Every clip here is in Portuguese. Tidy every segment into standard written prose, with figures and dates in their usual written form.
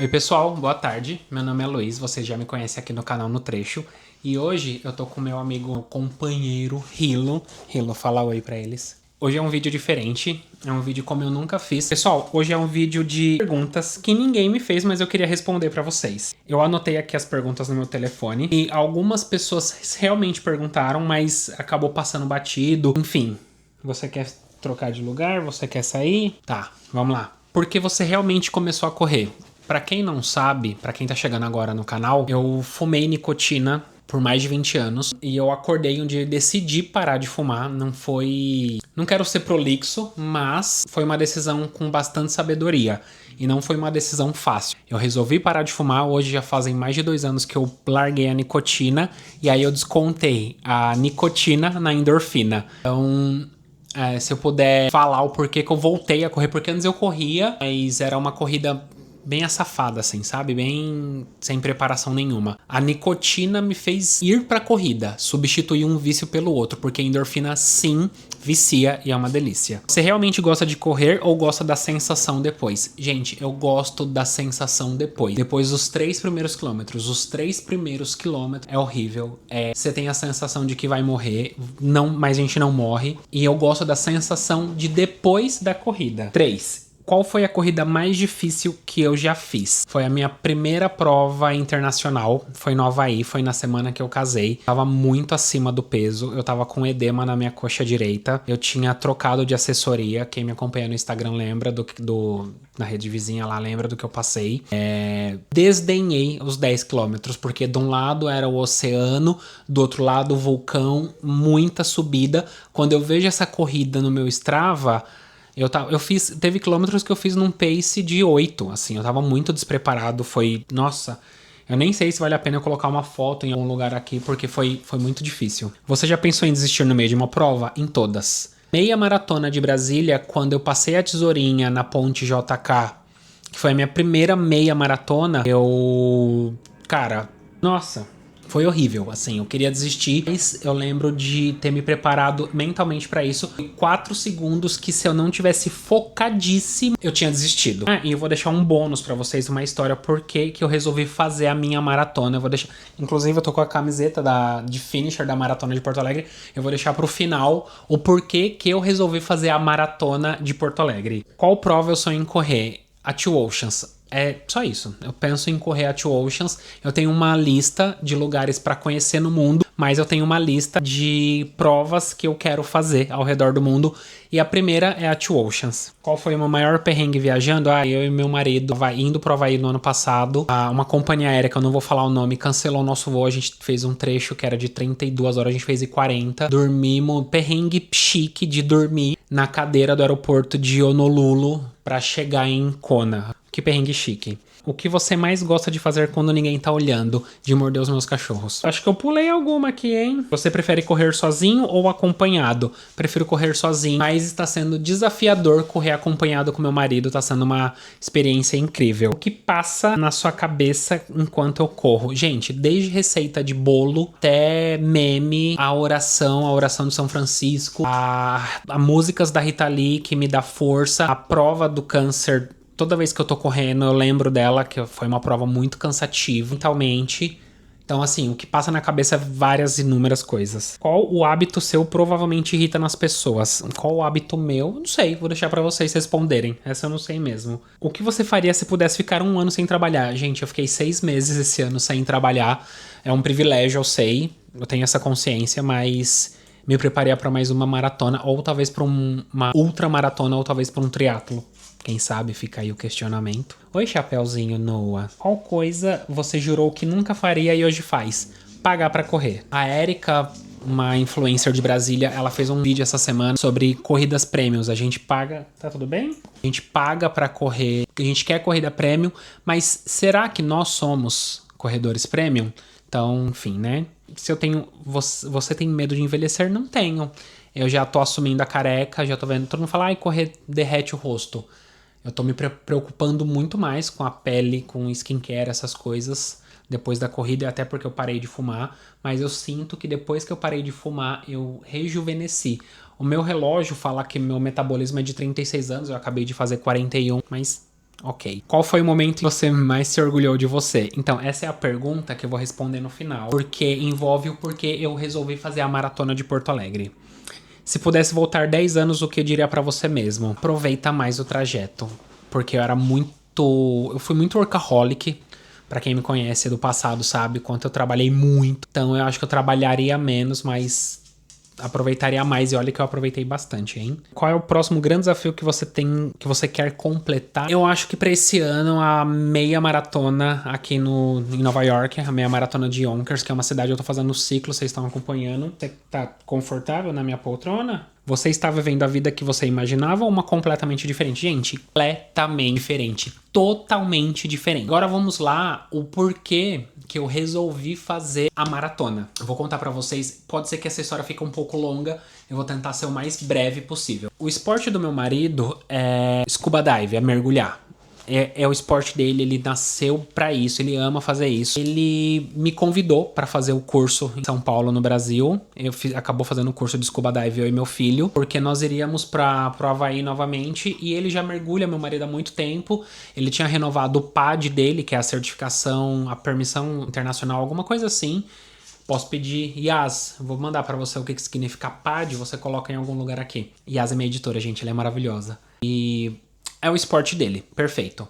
Oi pessoal, boa tarde, meu nome é Luiz, vocês já me conhecem aqui no canal No Trecho. E hoje eu tô com meu amigo companheiro Hilo. Hilo, fala oi pra eles. Hoje é um vídeo diferente, é um vídeo como eu nunca fiz. Pessoal, hoje é um vídeo de perguntas que ninguém me fez, mas eu queria responder pra vocês. Eu anotei aqui as perguntas no meu telefone e algumas pessoas realmente perguntaram, mas acabou passando batido. Enfim, você quer trocar de lugar? Você quer sair? Tá, vamos lá. Por que você realmente começou a correr? Pra quem não sabe, pra quem tá chegando agora no canal, eu fumei nicotina por mais de 20 anos e eu acordei um dia e decidi parar de fumar. Não foi... Não quero ser prolixo, mas foi uma decisão com bastante sabedoria e não foi uma decisão fácil. Eu resolvi parar de fumar, hoje já fazem mais de 2 anos que eu larguei a nicotina e aí eu descontei a nicotina na endorfina. Então... se eu puder falar o porquê que eu voltei a correr, porque antes eu corria, mas era uma corrida bem açafada, assim, sabe? Bem sem preparação nenhuma. A nicotina me fez ir pra corrida, substituir um vício pelo outro, porque a endorfina sim vicia e é uma delícia. Você realmente gosta de correr ou gosta da sensação depois? Gente, eu gosto da sensação depois. Depois dos 3 primeiros quilômetros. Os 3 primeiros quilômetros é horrível. Você tem a sensação de que vai morrer, não, mas a gente não morre. E eu gosto da sensação de depois da corrida. 3. Qual foi a corrida mais difícil que eu já fiz? Foi a minha primeira prova internacional, foi no Havaí, foi na semana que eu casei. Tava muito acima do peso, eu tava com edema na minha coxa direita. Eu tinha trocado de assessoria, quem me acompanha no Instagram lembra na rede vizinha lá, lembra do que eu passei. Desdenhei os 10 quilômetros, porque de um lado era o oceano, do outro lado o vulcão, muita subida. Quando eu vejo essa corrida no meu Strava... Teve quilômetros que eu fiz num pace de 8, assim, eu tava muito despreparado, nossa, eu nem sei se vale a pena eu colocar uma foto em algum lugar aqui, porque foi muito difícil. Você já pensou em desistir no meio de uma prova? Em todas. Meia maratona de Brasília, quando eu passei a tesourinha na ponte JK, que foi a minha primeira meia maratona, cara, nossa... Foi horrível, assim, eu queria desistir, mas eu lembro de ter me preparado mentalmente pra isso. 4 segundos que se eu não tivesse focadíssimo, eu tinha desistido. E eu vou deixar um bônus pra vocês, uma história por que eu resolvi fazer a minha maratona. Eu vou deixar, inclusive eu tô com a camiseta de finisher da maratona de Porto Alegre. Eu vou deixar pro final o porquê que eu resolvi fazer a maratona de Porto Alegre. Qual prova eu sonho em correr? A Two Oceans. É só isso. Eu penso em correr a Two Oceans. Eu tenho uma lista de lugares para conhecer no mundo, mas eu tenho uma lista de provas que eu quero fazer ao redor do mundo. E a primeira é a Two Oceans. Qual foi o meu maior perrengue viajando? Eu e meu marido indo pro Havaí no ano passado. Uma companhia aérea, que eu não vou falar o nome, cancelou o nosso voo. A gente fez um trecho que era de 32 horas, a gente fez em 40. Dormimos, perrengue chique de dormir na cadeira do aeroporto de Honolulu para chegar em Kona. Que perrengue chique. O que você mais gosta de fazer quando ninguém tá olhando? De morder os meus cachorros. Acho que eu pulei alguma aqui, hein? Você prefere correr sozinho ou acompanhado? Prefiro correr sozinho, mas está sendo desafiador correr acompanhado com meu marido. Tá sendo uma experiência incrível. O que passa na sua cabeça enquanto eu corro? Gente, desde receita de bolo até meme, a oração de São Francisco, a músicas da Rita Lee que me dá força, a prova do câncer. Toda vez que eu tô correndo, eu lembro dela, que foi uma prova muito cansativa mentalmente. Então, assim, o que passa na cabeça é várias inúmeras coisas. Qual o hábito seu provavelmente irrita nas pessoas? Qual o hábito meu? Não sei, vou deixar pra vocês responderem. Essa eu não sei mesmo. O que você faria se pudesse ficar 1 ano sem trabalhar? Gente, eu fiquei 6 meses esse ano sem trabalhar. É um privilégio, eu sei. Eu tenho essa consciência, mas... me prepararia pra mais uma maratona, ou talvez pra uma ultramaratona, ou talvez pra um triatlo. Quem sabe fica aí o questionamento. Oi, Chapeuzinho Noah. Qual coisa você jurou que nunca faria e hoje faz? Pagar pra correr. A Erika, uma influencer de Brasília, ela fez um vídeo essa semana sobre corridas prêmios. A gente paga... Tá tudo bem? A gente paga pra correr. A gente quer corrida premium, mas será que nós somos corredores premium? Então, enfim, né? Se eu tenho... Você tem medo de envelhecer? Não tenho. Eu já tô assumindo a careca, já tô vendo... Todo mundo fala, ai, correr derrete o rosto. Eu tô me preocupando muito mais com a pele, com skincare, essas coisas, depois da corrida, e até porque eu parei de fumar. Mas eu sinto que depois que eu parei de fumar, eu rejuvenesci. O meu relógio fala que meu metabolismo é de 36 anos, eu acabei de fazer 41, mas Ok. Qual foi o momento que você mais se orgulhou de você? Então, essa é a pergunta que eu vou responder no final, porque envolve o porquê eu resolvi fazer a maratona de Porto Alegre. Se pudesse voltar 10 anos, o que eu diria pra você mesmo? Aproveita mais o trajeto, porque eu fui muito workaholic. Pra quem me conhece do passado sabe quanto eu trabalhei muito. Então eu acho que eu trabalharia menos, mas aproveitaria mais. E olha que eu aproveitei bastante, hein? Qual é o próximo grande desafio que você tem, que você quer completar? Eu acho que pra esse ano a meia maratona aqui em Nova York, a meia maratona de Yonkers, que é uma cidade que eu tô fazendo no ciclo, vocês estão acompanhando. Você tá confortável na minha poltrona? Você está vivendo a vida que você imaginava ou uma completamente diferente? Gente, completamente diferente. Totalmente diferente. Agora vamos lá, o porquê que eu resolvi fazer a maratona. Eu vou contar pra vocês, pode ser que essa história fique um pouco longa, eu vou tentar ser o mais breve possível. O esporte do meu marido é scuba dive, é mergulhar. É o esporte dele, ele nasceu pra isso, ele ama fazer isso. Ele me convidou pra fazer o curso em São Paulo, no Brasil. Acabou fazendo o curso de scuba dive, eu e meu filho, porque nós iríamos pro Havaí novamente, e ele já mergulha, meu marido, há muito tempo. Ele tinha renovado o PAD dele, que é a certificação, a permissão internacional, alguma coisa assim. Posso pedir, Yas, vou mandar pra você o que significa PAD, você coloca em algum lugar aqui. Yas é minha editora, gente, ela é maravilhosa. E é o esporte dele, perfeito.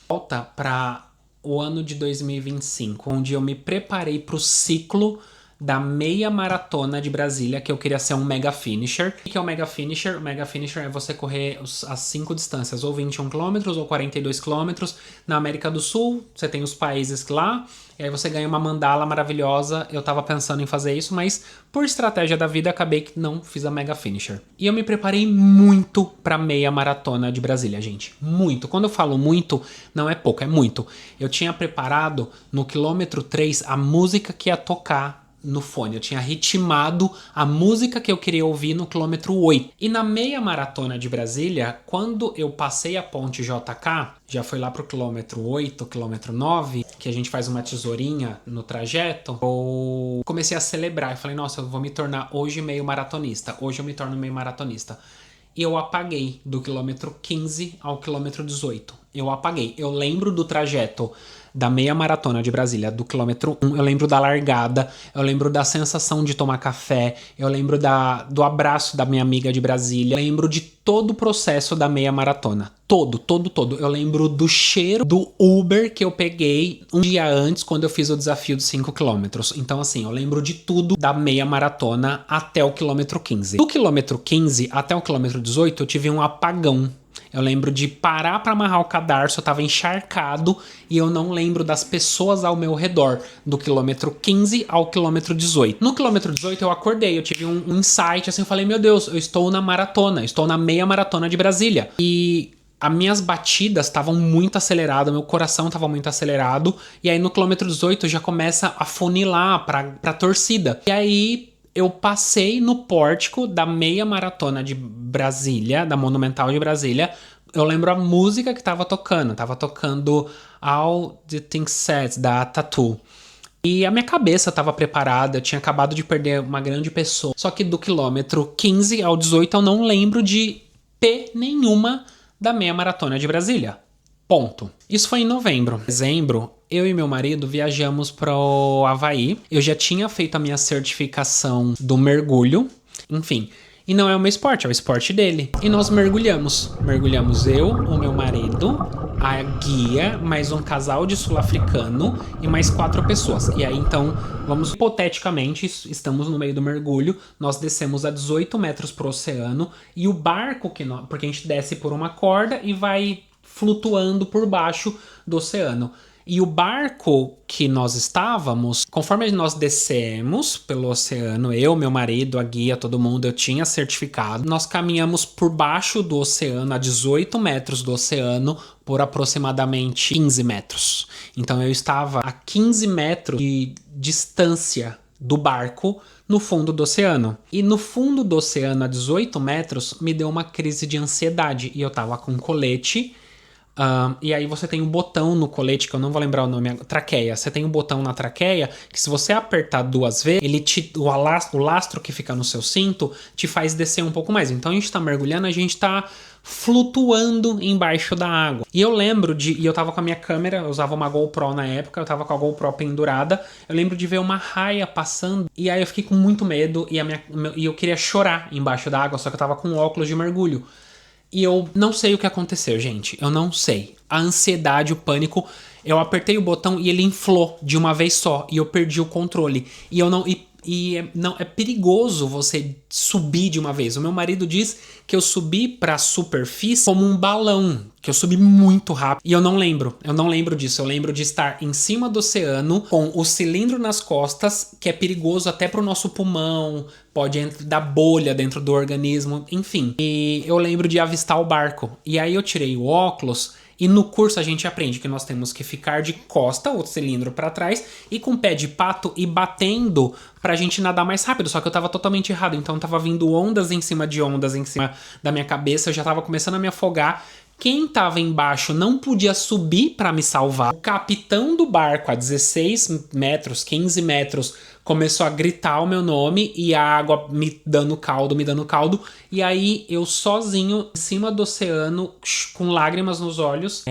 Volta para o ano de 2025, onde eu me preparei para o ciclo da meia maratona de Brasília, que eu queria ser um mega finisher. O que é o mega finisher? O mega finisher é você correr as 5 distâncias, ou 21 km ou 42 km. Na América do Sul, você tem os países lá, e aí você ganha uma mandala maravilhosa. Eu tava pensando em fazer isso, mas por estratégia da vida, acabei que não fiz a mega finisher. E eu me preparei muito pra meia maratona de Brasília, gente. Muito. Quando eu falo muito, não é pouco, é muito. Eu tinha preparado no quilômetro 3 a música que ia tocar no fone. Eu tinha ritmado a música que eu queria ouvir no quilômetro 8. E na meia maratona de Brasília, quando eu passei a ponte JK, já foi lá pro quilômetro 8, quilômetro 9, que a gente faz uma tesourinha no trajeto, eu comecei a celebrar. Eu falei, nossa, eu vou me tornar hoje meio maratonista. Hoje eu me torno meio maratonista. E eu apaguei do quilômetro 15 ao quilômetro 18. Eu apaguei. Eu lembro do trajeto da meia maratona de Brasília, do quilômetro 1, eu lembro da largada, eu lembro da sensação de tomar café, eu lembro do abraço da minha amiga de Brasília, eu lembro de todo o processo da meia maratona. Todo. Eu lembro do cheiro do Uber que eu peguei um dia antes, quando eu fiz o desafio de 5 quilômetros. Então, assim, eu lembro de tudo da meia maratona até o quilômetro 15. Do quilômetro 15 até o quilômetro 18, eu tive um apagão. Eu lembro de parar para amarrar o cadarço, eu tava encharcado e eu não lembro das pessoas ao meu redor, do quilômetro 15 ao quilômetro 18. No quilômetro 18 eu acordei, eu tive um insight, assim, eu falei, meu Deus, eu estou na maratona, estou na meia maratona de Brasília. E as minhas batidas estavam muito aceleradas, meu coração estava muito acelerado, e aí no quilômetro 18 já começa a funilar pra torcida. E aí eu passei no pórtico da meia maratona de Brasília, da Monumental de Brasília. Eu lembro a música que tava tocando All the Things Said, da Tatu. E a minha cabeça estava preparada, eu tinha acabado de perder uma grande pessoa. Só que do quilômetro 15 ao 18 eu não lembro de P nenhuma da meia maratona de Brasília. Ponto. Isso foi em novembro. Em dezembro, eu e meu marido viajamos para o Havaí. Eu já tinha feito a minha certificação do mergulho. Enfim, e não é o meu esporte, é o esporte dele. E nós mergulhamos. Mergulhamos eu, o meu marido, a guia, mais um casal de sul-africano e mais 4 pessoas. E aí, então, vamos hipoteticamente, estamos no meio do mergulho, nós descemos a 18 metros pro oceano e o barco porque a gente desce por uma corda e vai flutuando por baixo do oceano. E o barco que nós estávamos, conforme nós descemos pelo oceano, eu, meu marido, a guia, todo mundo, eu tinha certificado, nós caminhamos por baixo do oceano, a 18 metros do oceano, por aproximadamente 15 metros. Então eu estava a 15 metros de distância do barco no fundo do oceano. E no fundo do oceano, a 18 metros, me deu uma crise de ansiedade. E eu tava com colete. E aí você tem um botão no colete, que eu não vou lembrar o nome, traqueia. Você tem um botão na traqueia que se você apertar 2 vezes, o lastro que fica no seu cinto te faz descer um pouco mais. Então a gente tá mergulhando, a gente tá flutuando embaixo da água. E eu lembro e eu tava com a minha câmera, eu usava uma GoPro na época, eu tava com a GoPro pendurada, eu lembro de ver uma raia passando, e aí eu fiquei com muito medo, e eu queria chorar embaixo da água, só que eu tava com óculos de mergulho. E eu não sei o que aconteceu, gente, eu não sei. A ansiedade, o pânico, eu apertei o botão e ele inflou de uma vez só, e eu perdi o controle. E eu não... não, é perigoso você subir de uma vez. O meu marido diz que eu subi pra superfície como um balão, que eu subi muito rápido. E eu não lembro disso. Eu lembro de estar em cima do oceano com o cilindro nas costas, que é perigoso até pro nosso pulmão, pode dar bolha dentro do organismo, enfim. E eu lembro de avistar o barco. E aí eu tirei o óculos. E no curso a gente aprende que nós temos que ficar de costa, o cilindro para trás, e com o pé de pato e batendo pra gente nadar mais rápido. Só que eu tava totalmente errado, então tava vindo ondas em cima de ondas em cima da minha cabeça, eu já tava começando a me afogar. Quem tava embaixo não podia subir para me salvar. O capitão do barco, a 16 metros, 15 metros, começou a gritar o meu nome e a água me dando caldo, me dando caldo. E aí eu sozinho, em cima do oceano, com lágrimas nos olhos,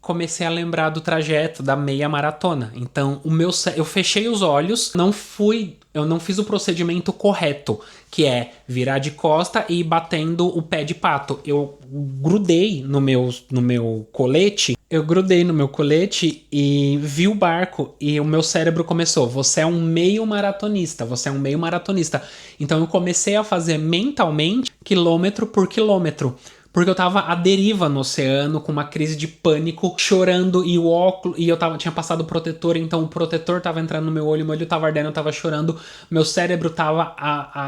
comecei a lembrar do trajeto da meia maratona. Então, eu fechei os olhos, eu não fiz o procedimento correto, que é virar de costa e ir batendo o pé de pato. Eu grudei no meu colete, e vi o barco e o meu cérebro começou, você é um meio maratonista. Então eu comecei a fazer mentalmente quilômetro por quilômetro. Porque eu tava à deriva no oceano, com uma crise de pânico, chorando, e o óculos. E eu tinha passado o protetor, então o protetor tava entrando no meu olho tava ardendo, eu tava chorando. Meu cérebro tava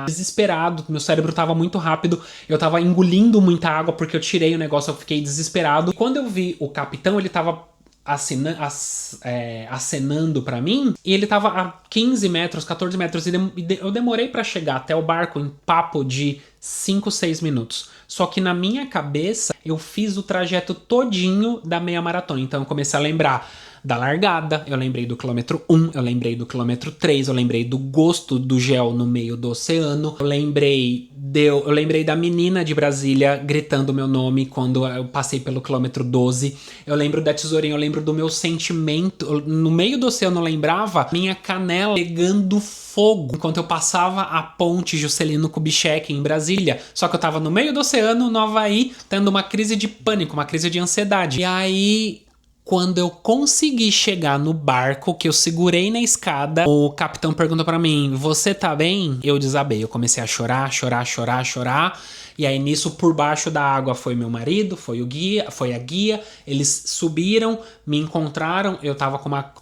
desesperado, meu cérebro tava muito rápido. Eu tava engolindo muita água porque eu tirei o negócio, eu fiquei desesperado. E quando eu vi o capitão, ele tava acenando pra mim, e ele tava a 15 metros, 14 metros, e eu demorei pra chegar até o barco em papo de 5, 6 minutos. Só que na minha cabeça, eu fiz o trajeto todinho da meia maratona. Então eu comecei a lembrar da largada, eu lembrei do quilômetro 1, eu lembrei do quilômetro 3, eu lembrei do gosto do gel no meio do oceano, eu lembrei da menina de Brasília gritando meu nome quando eu passei pelo quilômetro 12, eu lembro da tesourinha, eu lembro do meu sentimento, no meio do oceano eu lembrava minha canela pegando fogo enquanto eu passava a ponte Juscelino Kubitschek em Brasília, só que eu tava no meio do oceano, no Havaí, tendo uma crise de pânico, uma crise de ansiedade. E aí, quando eu consegui chegar no barco, que eu segurei na escada, o capitão perguntou pra mim, você tá bem? Eu desabei, eu comecei a chorar. E aí nisso, por baixo da água, foi meu marido, foi a guia. Eles subiram, me encontraram, eu tava com uma...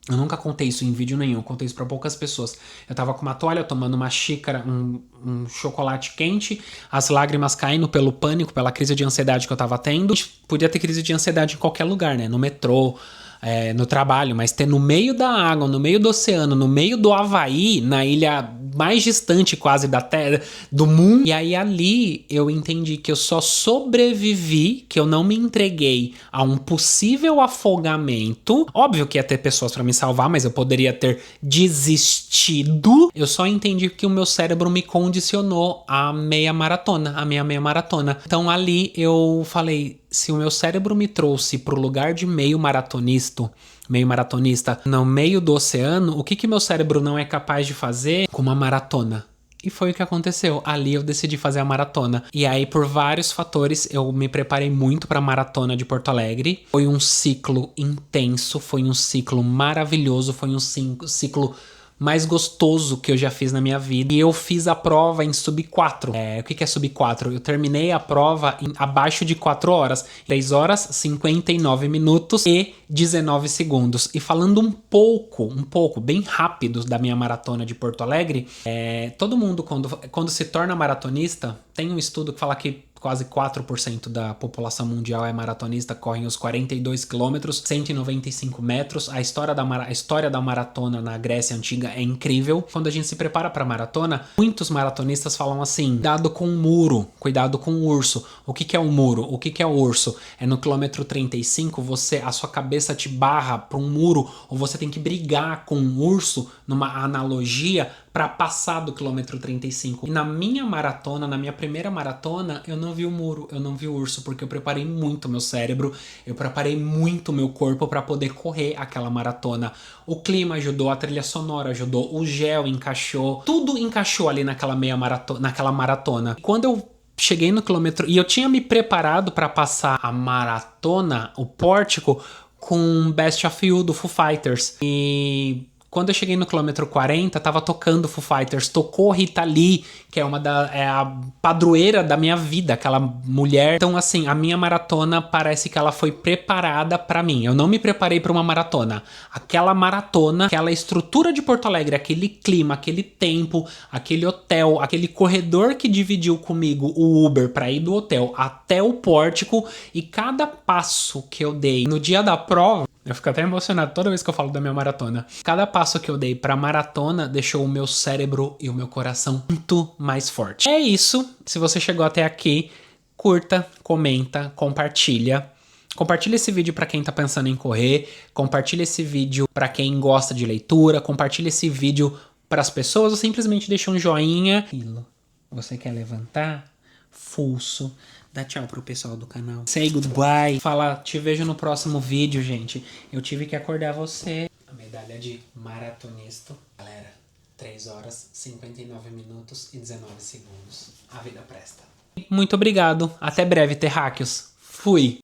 Eu nunca contei isso em vídeo nenhum, eu contei isso pra poucas pessoas. Eu tava com uma toalha, tomando uma xícara, um chocolate quente, as lágrimas caindo pelo pânico, pela crise de ansiedade que eu tava tendo. Podia ter crise de ansiedade em qualquer lugar, né? No metrô, no trabalho, mas ter no meio da água, no meio do oceano, no meio do Havaí, na ilha mais distante quase da Terra, do mundo. E aí ali eu entendi que eu só sobrevivi, que eu não me entreguei a um possível afogamento. Óbvio que ia ter pessoas pra me salvar, mas eu poderia ter desistido. Eu só entendi que o meu cérebro me condicionou a minha meia maratona. Então ali eu falei, se o meu cérebro me trouxe pro lugar de meio maratonista no meio do oceano, o que meu cérebro não é capaz de fazer com uma maratona? E foi o que aconteceu. Ali eu decidi fazer a maratona. E aí, por vários fatores, eu me preparei muito para a maratona de Porto Alegre. Foi um ciclo intenso, foi um ciclo maravilhoso, foi um ciclo mais gostoso que eu já fiz na minha vida. E eu fiz a prova em sub 4. O que é sub 4? Eu terminei a prova em abaixo de 4 horas. 3 horas, 59 minutos e 19 segundos. E falando um pouco, bem rápido da minha maratona de Porto Alegre, todo mundo, quando se torna maratonista, tem um estudo que fala que quase 4% da população mundial é maratonista, correm os 42 quilômetros, 195 metros. A história da maratona na Grécia Antiga é incrível. Quando a gente se prepara para maratona, muitos maratonistas falam assim, cuidado com o muro, cuidado com o urso. O que é o muro? O que é o urso? É no quilômetro 35, a sua cabeça te barra para um muro, ou você tem que brigar com um urso, numa analogia, pra passar do quilômetro 35. E na minha maratona, na minha primeira maratona, eu não vi o muro, eu não vi o urso, porque eu preparei muito meu cérebro, eu preparei muito meu corpo pra poder correr aquela maratona. O clima ajudou, a trilha sonora ajudou, o gel encaixou, tudo encaixou ali naquela naquela maratona. E quando eu cheguei no quilômetro e eu tinha me preparado pra passar a maratona, o pórtico, com Best of You do Foo Fighters. E quando eu cheguei no quilômetro 40, tava tocando Foo Fighters, tocou Rita Lee, que é a padroeira da minha vida, aquela mulher. Então, assim, a minha maratona parece que ela foi preparada pra mim. Eu não me preparei pra uma maratona. Aquela maratona, aquela estrutura de Porto Alegre, aquele clima, aquele tempo, aquele hotel, aquele corredor que dividiu comigo o Uber pra ir do hotel até o pórtico, e cada passo que eu dei no dia da prova, eu fico até emocionado toda vez que eu falo da minha maratona. Cada passo que eu dei pra maratona deixou o meu cérebro e o meu coração muito mais forte. É isso. Se você chegou até aqui, curta, comenta, compartilha. Compartilha esse vídeo pra quem tá pensando em correr. Compartilha esse vídeo pra quem gosta de leitura. Compartilha esse vídeo pras pessoas ou simplesmente deixa um joinha. Você quer levantar? Fuso. Dá tchau pro pessoal do canal. Say goodbye. Fala, te vejo no próximo vídeo, gente. Eu tive que acordar você. A medalha de maratonista. Galera, 3 horas, 59 minutos e 19 segundos. A vida presta. Muito obrigado. Até breve, terráqueos. Fui.